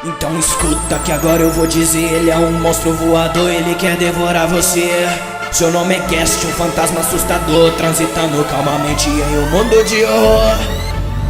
Então escuta que agora eu vou dizer. Ele é um monstro voador, ele quer devorar você. Seu nome é Guest, um fantasma assustador, transitando calmamente em um mundo de horror.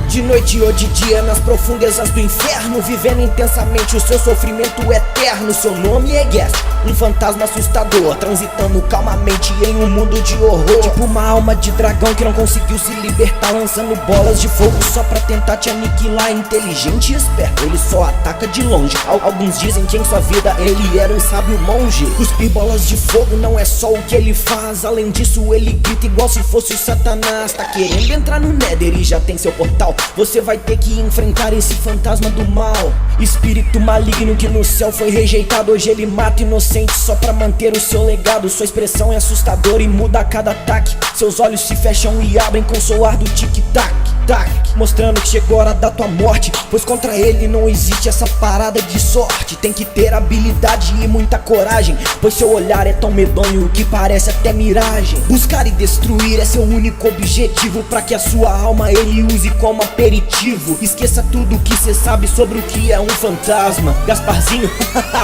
De noite ou de dia nas profundezas do inferno, vivendo intensamente o seu sofrimento eterno. Seu nome é Guest, um fantasma assustador, transitando calmamente em um mundo de horror. Tipo uma alma de dragão que não conseguiu se libertar, lançando bolas de fogo só pra tentar te aniquilar. Inteligente e esperto, ele só ataca de longe. Alguns dizem que em sua vida ele era um sábio monge. Cuspir bolas de fogo não é só o que ele faz, além disso ele grita igual se fosse o Satanás. Tá querendo entrar no Nether e já tem seu portal, você vai ter que enfrentar esse fantasma do mal. Espírito maligno que no céu foi rejeitado, hoje ele mata inocentes só pra manter o seu legado. Sua expressão é assustadora e muda a cada ataque. Seus olhos se fecham e abrem com o soar do tic-tac, tac, mostrando que chegou a hora da tua morte, pois contra ele não existe essa parada de sorte. Tem que ter habilidade e muita coragem, pois seu olhar é tão medonho que parece até miragem. Buscar e destruir é seu único objetivo, pra que a sua alma ele use como aperitivo. Esqueça tudo que cê sabe sobre o que é um fantasma, Gasparzinho,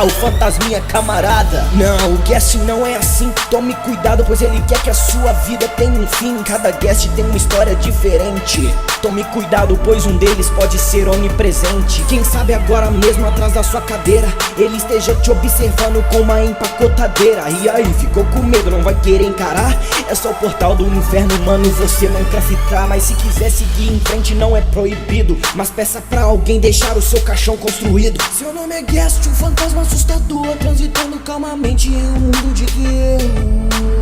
o fantasminha camarada. Não, o Guest não é assim, tome cuidado, pois ele quer que a sua vida tenha um fim. Cada Guest tem uma história diferente. Tome cuidado, pois um deles pode ser onipresente. Quem sabe agora mesmo atrás da sua cadeira ele esteja te observando com uma empacotadeira. E aí, ficou com medo, não vai querer encarar? É só o portal do inferno, mano, você não craftar. Mas se quiser seguir em frente não é proibido, mas peça pra alguém deixar o seu caixão construído. Seu nome é Guest, um fantasma assustador, transitando calmamente em um mundo de Deus.